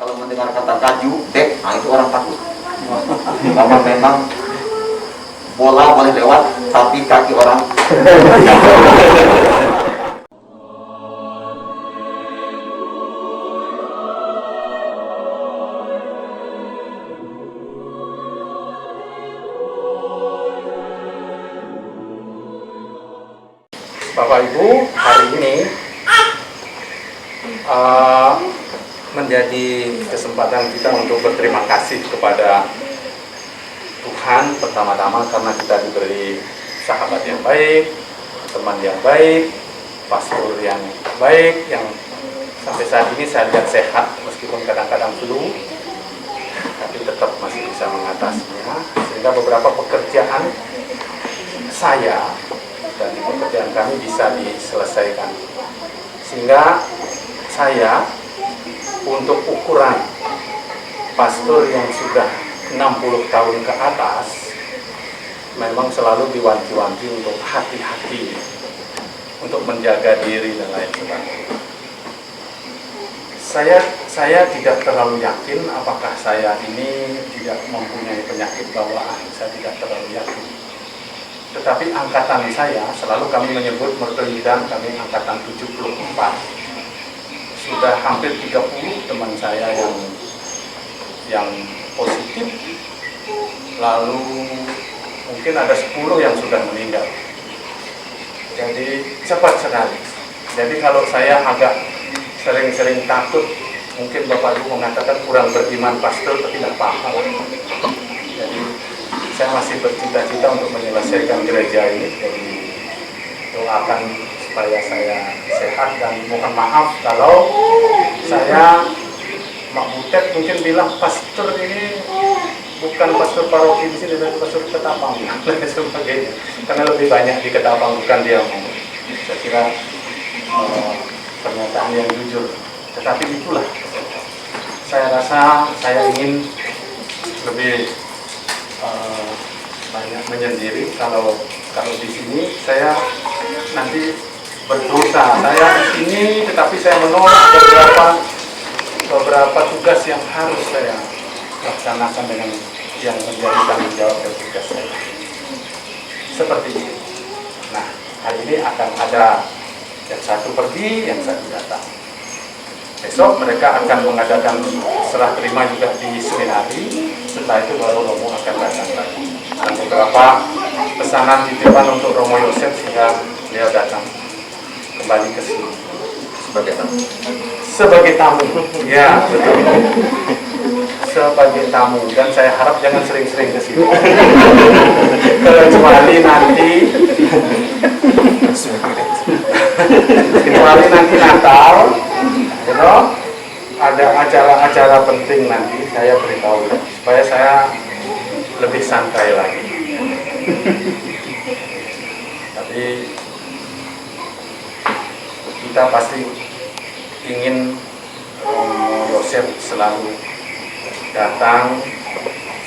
Kalau mendengar kata kaju, dek, nah itu orang takut. Karena memang bola boleh lewat, tapi kaki orang. Bapak Ibu, hari ini menjadi kesempatan kita untuk berterima kasih kepada Tuhan pertama-tama karena kita diberi sahabat yang baik, teman yang baik, pastor yang baik, yang sampai saat ini saya lihat sehat meskipun kadang-kadang flu, tapi tetap masih bisa mengatasinya. Sehingga beberapa pekerjaan saya dan pekerjaan kami bisa diselesaikan. Sehingga saya untuk ukuran pastor yang sudah 60 tahun ke atas memang selalu diwanti-wanti untuk hati-hati untuk menjaga diri dan lain sebagainya. Saya tidak terlalu yakin apakah saya ini tidak mempunyai penyakit bawaan, saya tidak terlalu yakin. Tetapi angkatan saya, selalu kami menyebut mertulidan kami angkatan 74. Sudah hampir 30 teman saya yang positif, lalu mungkin ada 10 yang sudah meninggal. Jadi cepat sekali. Jadi kalau saya agak sering-sering takut, mungkin Bapak Ibu mengatakan kurang beriman pastor, tidak apa-apa. Jadi saya masih bercita-cita untuk menyelesaikan gereja ini. Jadi doakan supaya saya sehat dan mohon maaf kalau saya Mak Butet mungkin bilang pastor ini bukan pastor paroki di sini, tapi pastor Ketapang dan sebagainya. Karena lebih banyak di Ketapang, bukan dia mau. Saya kira pernyataan yang jujur. Tetapi itulah, saya rasa saya ingin lebih banyak menyendiri kalau di sini saya nanti berdosa. Saya di sini tetapi saya menolak beberapa tugas yang harus saya laksanakan dengan yang menjadi tanggung jawab dan tugas saya. Seperti itu. Nah, hari ini akan ada yang satu pergi, yang satu datang. Besok mereka akan mengadakan serah terima juga di seminari. Setelah itu baru Romo akan datang lagi. Dan beberapa pesanan titipan untuk Romo Yosef sehingga beliau datang kembali ke sini sebagai tamu. Sebagai tamu, ya betul. Sebagai tamu, dan saya harap jangan sering-sering ke sini. Kecuali nanti Natal, ada acara-acara penting nanti saya beritahu supaya saya lebih santai lagi. Tapi kita pasti ingin Yosef selalu datang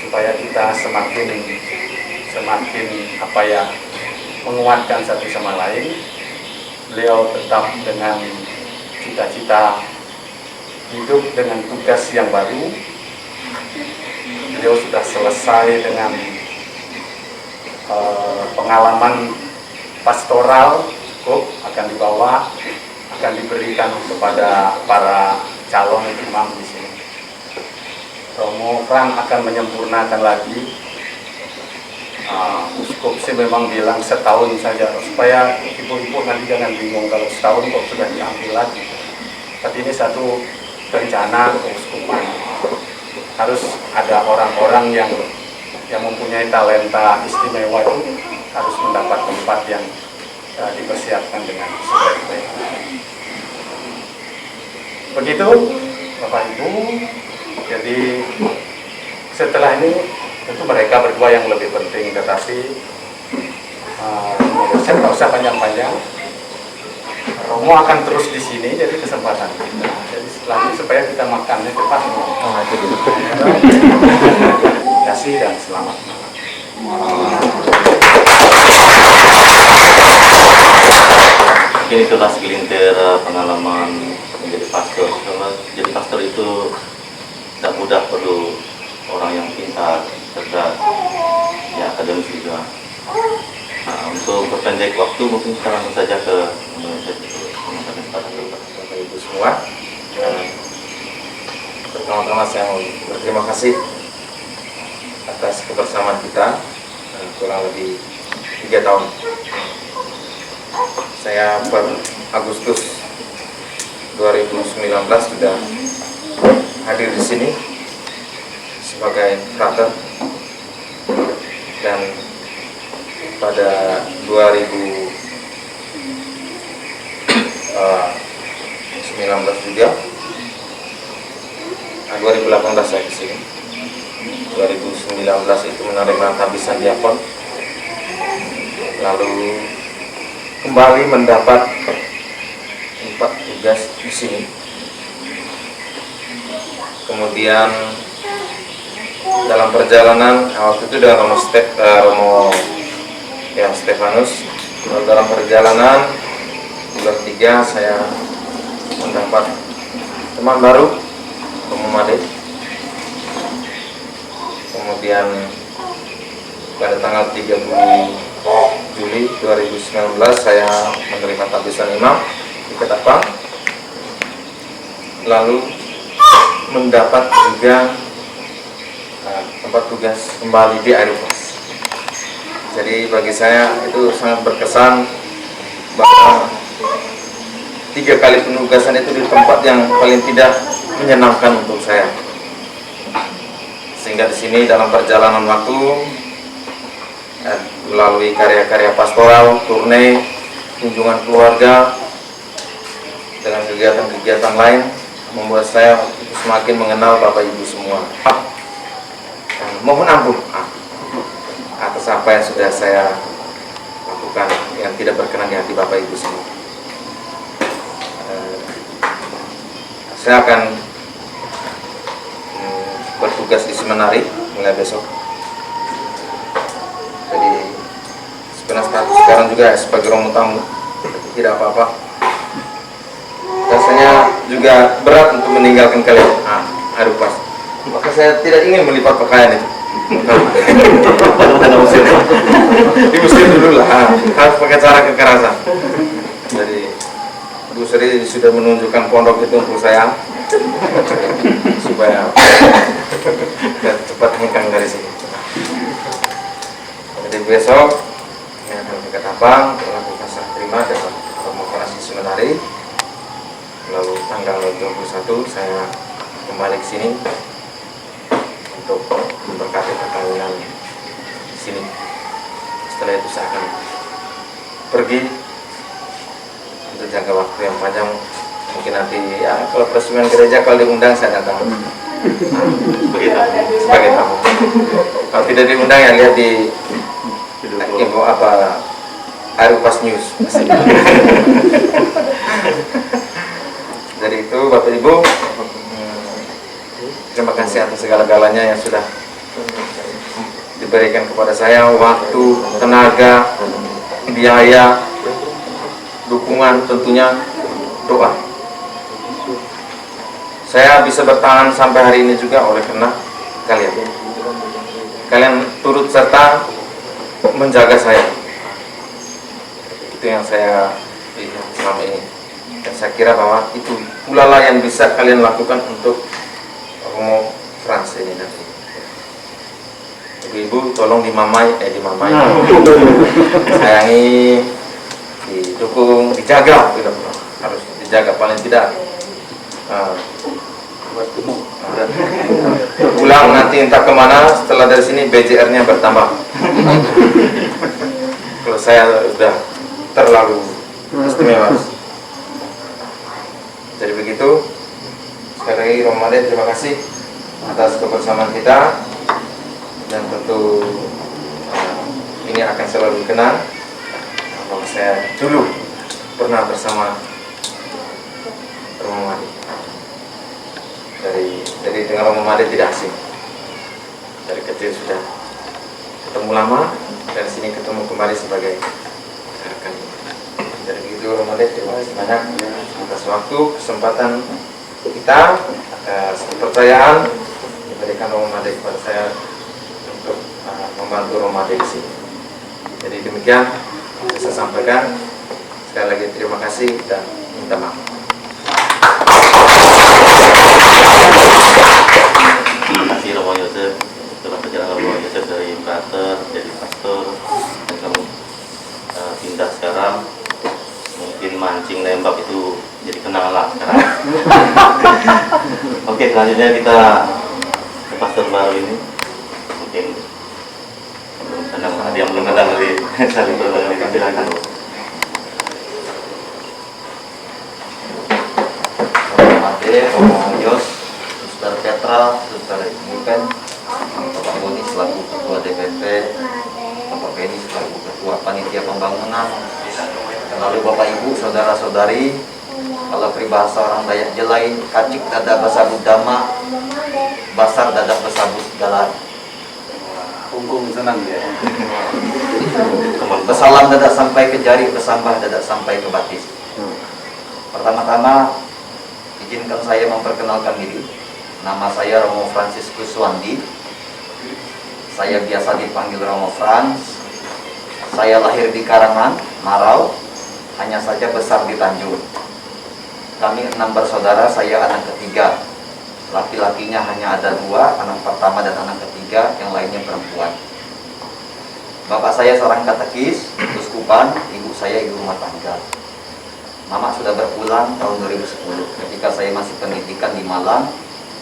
supaya kita semakin menguatkan satu sama lain. Beliau tetap dengan cita-cita hidup dengan tugas yang baru. Beliau sudah selesai dengan pengalaman pastoral, cukup akan dibawa, akan diberikan kepada para calon imam di sini. Romo Frank akan menyempurnakan lagi. Uskup sih memang bilang setahun saja supaya ibu-ibu nanti jangan bingung kalau setahun kok sudah diambil lagi. Tapi ini satu rencana keuskupan. Harus ada orang-orang yang mempunyai talenta istimewa itu harus mendapat tempat yang dipersiapkan dengan sebaik-baiknya. Begitu Bapak Ibu. Jadi setelah ini tentu mereka berdua yang lebih penting, tetapi saya nggak usah panjang-panjang. Romo akan terus di sini, jadi kesempatan kita. Jadi setelah ini supaya kita makannya cepat. Terima kasih dan selamat malam. Mungkin itulah segelintir pengalaman menjadi pastor. Jadi pastor itu tidak mudah, perlu orang yang pintar, cerdas, ya akademis juga. Nah, untuk berpendek waktu mungkin kita langsung saja ke Bapak Ibu semua, pertama-tama saya mau berterima kasih atas kebersamaan kita kurang lebih 3 tahun. Saya per Agustus 2019 sudah hadir di sini sebagai frater, dan pada 2019 juga, 2018 saya kesini. 2019 itu menerima tabisan diakon, lalu kembali mendapat 4 tugas di sini. Kemudian dalam perjalanan waktu itu dengan Romo Stefanus, dalam perjalanan bulan 3 saya mendapat teman baru, Romo Made. Kemudian pada tanggal 30 Juli 2019 saya menerima tabisan imam di Ketapang, lalu mendapat juga tempat tugas kembali di Aeropas. Jadi bagi saya itu sangat berkesan bahwa 3 kali penugasan itu di tempat yang paling tidak menyenangkan untuk saya. Sehingga di sini dalam perjalanan waktu melalui karya-karya pastoral, turne, kunjungan keluarga, dengan kegiatan-kegiatan lain membuat saya semakin mengenal Bapak Ibu semua. Mohon ampun atas apa yang sudah saya lakukan yang tidak berkenan di hati Bapak Ibu semua. Saya akan bertugas di seminari mulai besok. Jadi sekarang juga sebagai romo tamu, tidak apa-apa. Rasanya juga berat untuk meninggalkan kalian. Aduh pas. Maka saya tidak ingin melipat pakaian itu. Di Mesir dulu lah, harus pakai cara kekerasan. Jadi Bu Sri sudah menunjukkan pondok itu untuk saya supaya cepat hengkang dari sini. Jadi besok yang akan ke Ketapang melakukan serah terima dan promosi seminari. Lalu tanggal 21 saya kembali ke sini untuk memberkati perkawinan di sini. Setelah itu saya akan pergi untuk jangka waktu yang panjang. Mungkin nanti ya kalau peresmian gereja kalau diundang saya datang sebagai tamu. Kalau tidak diundang ya lihat di info apa Aeropas News. Dari itu Bapak Ibu, terima kasih atas segala-galanya yang sudah diberikan kepada saya, waktu, tenaga, biaya, dukungan, tentunya doa. Saya bisa bertahan sampai hari ini juga oleh karena kalian. Kalian turut serta menjaga saya. Itu yang saya lihat selama ini. Dan saya kira bahwa itu pula lah yang bisa kalian lakukan untuk Romo Frans ini nanti. Ibu-ibu tolong dimamai, sayangi, didukung, dijaga, harus dijaga paling tidak. Pulang nanti entah kemana, setelah dari sini BJR-nya bertambah. Kalau saya sudah terlalu istimewa. Jadi begitu. Sekali lagi Romo Made, terima kasih atas kebersamaan kita, dan tentu ini akan selalu dikenang bahwa saya dulu pernah bersama Romo Made. Jadi dengan Romo Made tidak asing. Dari kecil sudah ketemu lama, dari sini ketemu kembali sebagai rekan. Jadi begitu Romo Made, terima kasih banyak atas waktu, kesempatan kita, atas kepercayaan memberikan Romo Made kepada saya untuk membantu Romo Made di sini. Jadi demikian yang saya sampaikan. Sekali lagi terima kasih dan minta maaf. Terima kasih Romo Yosef. Setelah perjalanan Romo Yosef dari Prater jadi pastor dan kamu pindah sekarang, mungkin mancing nembak itu jadi kenangan lah sekarang. Oke, selanjutnya kita ke pastor baru ini. Mungkin ada yang belum kenal dari saling berkenal, silakan. Romo Made, Romo Yos, Suster Petra, Suster Ipen, Bapak Boni selaku Ketua DPP, Bapak Beni selaku Ketua Panitia Pembangunan, lalu Bapak Ibu, Saudara-saudari, kalau peribahasa orang Dayak Jelai, kacik dada basabut dama, basar dada basabut galar. Punggung senang ya. Pesalam dada sampai ke jari, pesambah dada sampai ke batis. Pertama-tama, izinkan saya memperkenalkan diri. Nama saya Romo Franciscus Suwandi. Saya biasa dipanggil Romo Frans. Saya lahir di Karangan, Marau, hanya saja besar di Tanjung. Kami 6 bersaudara, saya anak ketiga. Laki-lakinya hanya ada 2, anak pertama dan anak ketiga, yang lainnya perempuan. Bapak saya seorang katekis, uskupan, ibu saya ibu rumah tangga. Mama sudah berpulang tahun 2010 ketika saya masih pendidikan di Malang,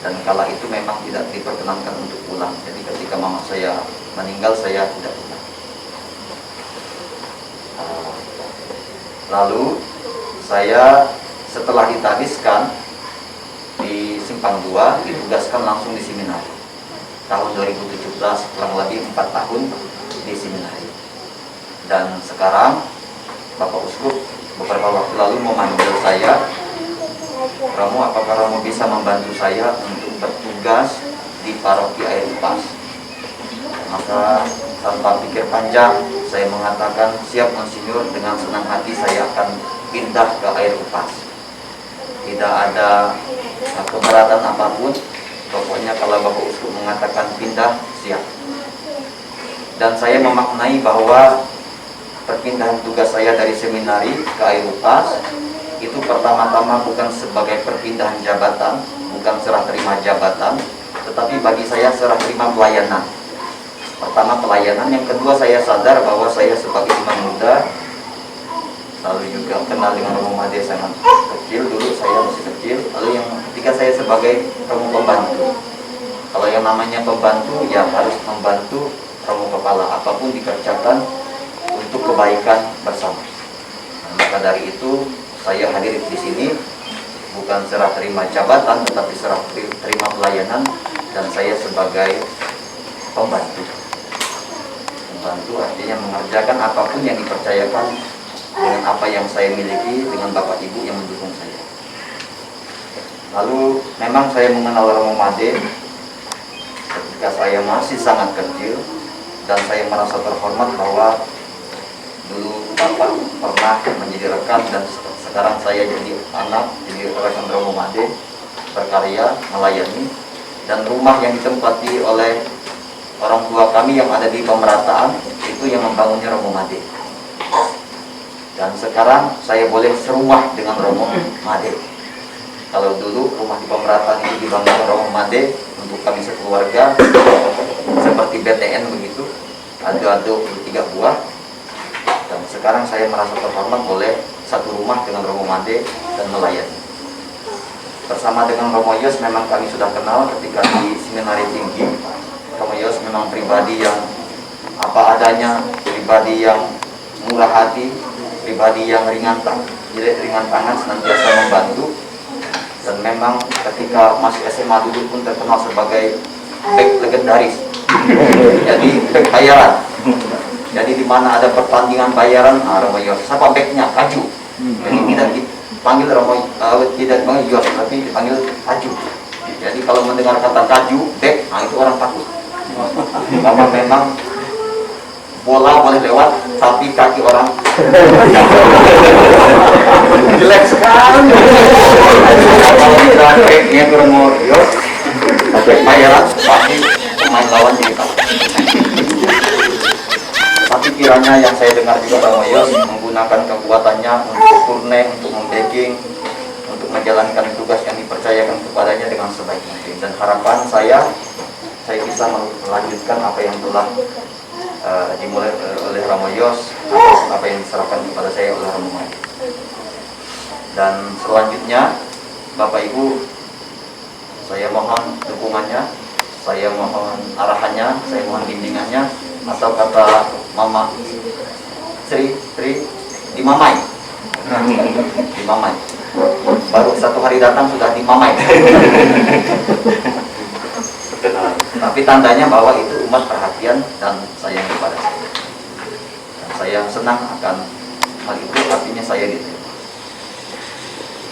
dan kala itu memang tidak diperkenankan untuk pulang. Jadi ketika mama saya meninggal, saya tidak pulang. Lalu saya setelah ditadiskan di Simpang 2, ditugaskan langsung di seminari. Tahun 2017, kurang lebih 4 tahun di seminari. Dan sekarang Bapak Uskup beberapa waktu lalu memanggil saya, Romo, apakah Romo bisa membantu saya untuk bertugas di paroki Air Upas? Maka tanpa pikir panjang, saya mengatakan, siap Monsinyur, dengan senang hati saya akan pindah ke Air Upas. Tidak ada keberatan apapun, pokoknya kalau Bapak Uskup mengatakan pindah, siap. Dan saya memaknai bahwa perpindahan tugas saya dari seminari ke Air Upas itu pertama-tama bukan sebagai perpindahan jabatan, bukan serah terima jabatan, tetapi bagi saya serah terima pelayanan. Pertama pelayanan, yang kedua saya sadar bahwa saya sebagai imam muda, lalu juga kenal dengan Romo Made sangat kecil, dulu saya masih kecil. Lalu yang ketiga saya sebagai Romo pembantu. Kalau yang namanya pembantu, ya harus membantu Romo kepala, apapun dikerjakan untuk kebaikan bersama. Maka dari itu saya hadir di sini bukan serah terima jabatan, tetapi serah terima pelayanan, dan saya sebagai pembantu. Pembantu artinya mengerjakan apapun yang dipercayakan dengan apa yang saya miliki, dengan Bapak Ibu yang mendukung saya. Lalu memang saya mengenal Romo Made ketika saya masih sangat kecil, dan saya merasa terhormat bahwa dulu Bapak pernah menjadi rekan, dan sekarang saya jadi anak, jadi rekan Romo Made, berkarya, melayani, dan rumah yang ditempati oleh orang tua kami yang ada di Pemerataan itu yang membangunnya Romo Made. Dan sekarang saya boleh serumah dengan Romo Made. Kalau dulu rumah di Pemerataan itu dibangun Romo Made untuk kami sekeluarga, seperti BTN begitu, adu-adu 3 buah. Dan sekarang saya merasa terhormat boleh satu rumah dengan Romo Made dan melayani. Bersama dengan Romo Yos memang kami sudah kenal ketika di seminari tinggi. Romo Yos memang pribadi yang apa adanya, pribadi yang murah hati, pribadi yang ringan tangan, senantiasa membantu. Dan memang ketika masih SMA dulu pun terkenal sebagai back legendaris. Jadi back bayaran. Jadi di mana ada pertandingan bayaran, Romo Yos, siapa backnya? Kaju. Jadi tidak dipanggil Romo, tidak dipanggil Yos, tapi dipanggil Kaju. Jadi kalau mendengar kata Kaju, back, itu orang takut. Karena memang bola boleh lewat, tapi kaki orang jelek sekali. Kalau kita backnya ke Romo Yos, back bayaran, pasti kiranya yang saya dengar juga Romo Yos menggunakan kekuatannya untuk turne, untuk membacking, untuk menjalankan tugas yang dipercayakan kepadanya dengan sebaik mungkin. Dan harapan saya bisa melanjutkan apa yang telah dimulai oleh Romo Yos, apa yang diserahkan kepada saya oleh Romo Madi. Dan selanjutnya Bapak Ibu, saya mohon dukungannya, saya mohon arahannya, saya mohon bimbingannya, atau kata Mama Sri dimamai. Dimamai. Baru 1 hari datang sudah dimamai. Tapi tandanya bahwa itu umat perhatian dan sayang kepada saya. Dan saya senang akan hal itu, artinya saya diterima.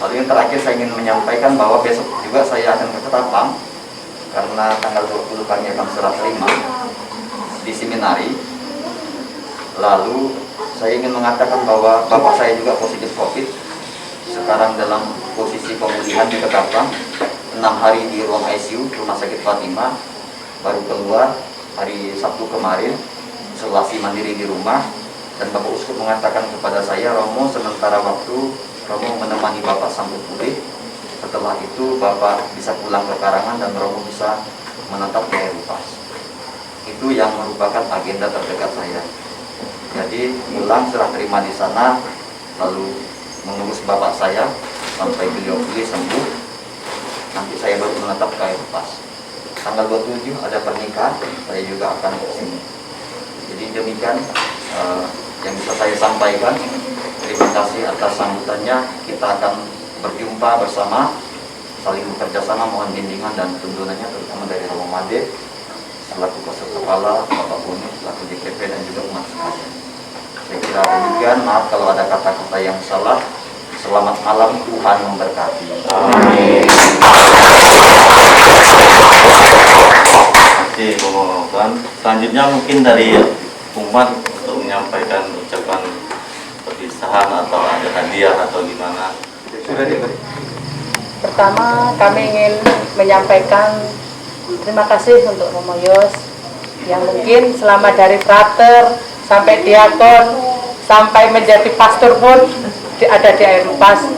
Lalu yang terakhir saya ingin menyampaikan bahwa besok juga saya akan ke Ketapang, karena tanggal 20 kami akan serah terima di seminari. Lalu saya ingin mengatakan bahwa bapak saya juga positif COVID, sekarang dalam posisi pemulihan di Ketapang, 6 hari di ruang ICU Rumah Sakit Fatima, baru keluar hari Sabtu kemarin, isolasi mandiri di rumah. Dan Bapak Uskup mengatakan kepada saya, Romo, sementara waktu Romo menemani Bapak sampai pulih. Setelah itu Bapak bisa pulang ke Karangan dan Romo bisa menetap di Aeropas. Itu yang merupakan agenda terdekat saya. Jadi pulang serah terima di sana, lalu mengurus Bapak saya sampai beliau pulih sembuh. Nanti saya baru menetap ke Aeropas. Tanggal 27 ada pernikahan, saya juga akan ke sini. Jadi demikian yang bisa saya sampaikan. Terima kasih atas sambutannya. Kita akan berjumpa bersama, saling bekerja sama, mohon bimbingan dan tuntunannya, terutama dari Romo Made selaku Pastor Kepala, Bapak Buni selaku DPP dan juga umat sekalian. Saya kira demikian. Maaf kalau ada kata-kata yang salah. Selamat malam, Tuhan memberkati. Amin. Terima kasih Romo Fran. Selanjutnya mungkin dari umat untuk menyampaikan ucapan perpisahan atau ada hadiah atau gimana. Sudah diberi. Pertama kami ingin menyampaikan terima kasih untuk Romo Yos yang mungkin selama dari frater sampai diakon sampai menjadi pastor pun ada di Aeropas.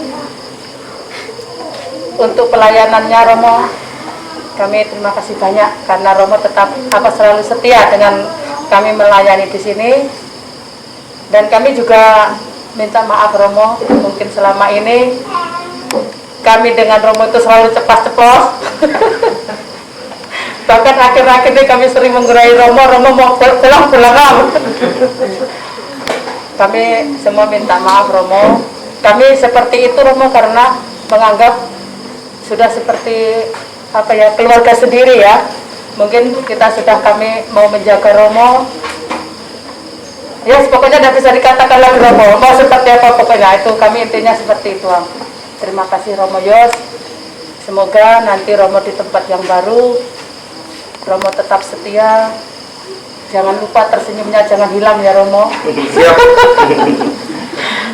Untuk pelayanannya Romo, kami terima kasih banyak karena Romo tetap selalu setia dengan kami melayani di sini. Dan kami juga minta maaf Romo, mungkin selama ini kami dengan Romo itu selalu ceplas-ceplos. Bahkan akhir-akhir ini kami sering menggerai Romo mau pulang. Kami semua minta maaf Romo. Kami seperti itu Romo karena menganggap sudah seperti keluarga sendiri ya. Mungkin kami mau menjaga Romo. Ya, pokoknya tidak bisa dikatakan lagi Romo. Mau seperti apa pokoknya itu kami intinya seperti itu. Terima kasih Romo Yos. Semoga nanti Romo di tempat yang baru, Romo tetap setia. Jangan lupa tersenyumnya jangan hilang ya Romo. Siap.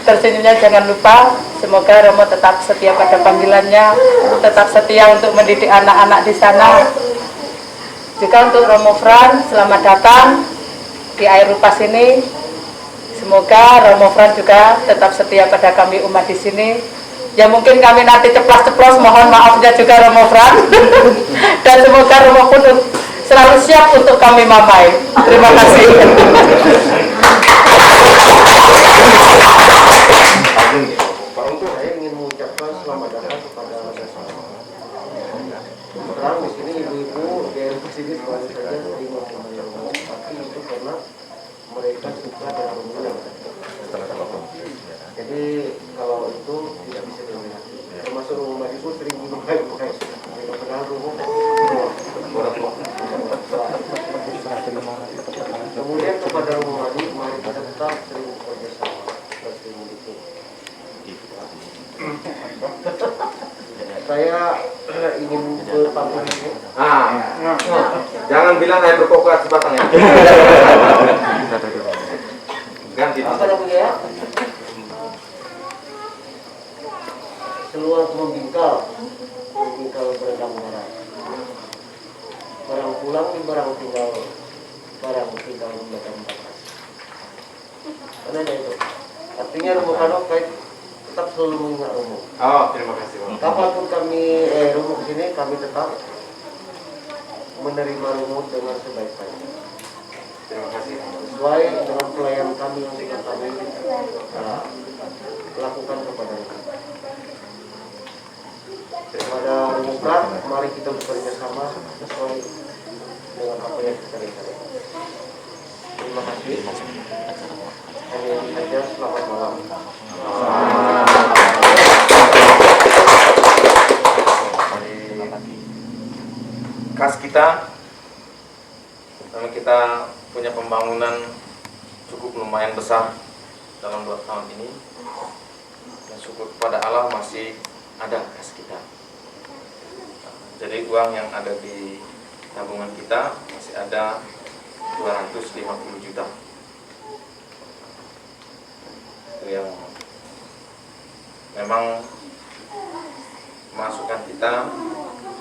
Tersenyumnya jangan lupa. Semoga Romo tetap setia pada panggilannya, tetap setia untuk mendidik anak-anak di sana. Juga untuk Romo Fran, selamat datang di Aeropas ini. Semoga Romo Fran juga tetap setia pada kami umat di sini. Ya mungkin kami nanti ceplas-ceplos, mohon maafnya juga Romo Fran. Dan semoga Romo pun selalu siap untuk kami mamai. Terima kasih. Pak, untuk saya ingin mengucapkan selamat datang kepada bersama. Terang di sini ibu-ibu dari sini selalu saja terima kembali Romo, tapi itu karena mereka suka dengan Romo. Jadi kalau itu tidak bisa dilihat. Termasuk Romo Madi pun sering dimarahi. Padahal Romo. Kemudian kepada Romo Madi, mari kita tetap sering bekerja sama, sering mendukung. Saya ingin berpantun ini. Jangan bilang saya berkokat sebatang ya. Ganti. Apa namanya? Seluas membingkal berendam merah. Barang pulang di barang tinggal membacam batas. Karena itu. Artinya Romo Kano baik tetap selalu mengingat Romo. Oh, terima kasih Bang. Kapanpun kami Romo kesini, kami tetap menerima Romo dengan sebaik-baiknya. Terima kasih. Sesuai dengan pelayanan kami yang sudah kami lakukan kepada Romo. Kepada Romo Prat, mari kita bekerja sama sesuai dengan apa yang kita rencanakan. Terima kasih. Hanya itu saja, selamat malam. Kas kita, karena kita punya pembangunan cukup lumayan besar dalam 2 tahun ini, dan syukur kepada Allah masih ada kas kita. Jadi uang yang ada di tabungan kita masih ada 250 juta. Itu yang memang masukan kita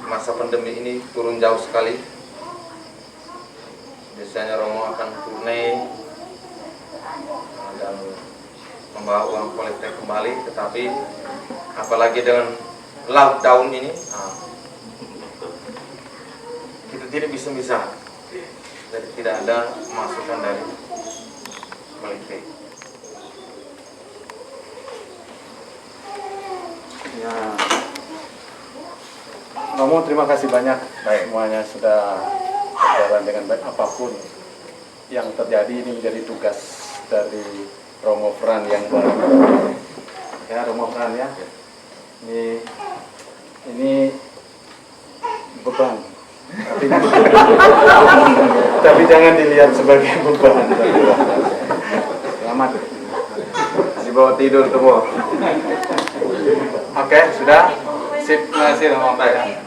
masa pandemi ini turun jauh sekali. Biasanya Romo akan tunai dan membawa uang kolektif kembali, tetapi apalagi dengan lockdown ini, kita tidak bisa jadi tidak ada masukan dari kolektif. Ya, Romo terima kasih banyak. Semuanya sudah berjalan dengan baik. Apapun yang terjadi ini menjadi tugas dari Romo Fran yang baru. Ya Romo Fran ya. Ini beban. Tapi jangan dilihat sebagai beban. Selamat. Dibawa tidur semua. Oke, sudah. Sip, terima kasih Romo Fran.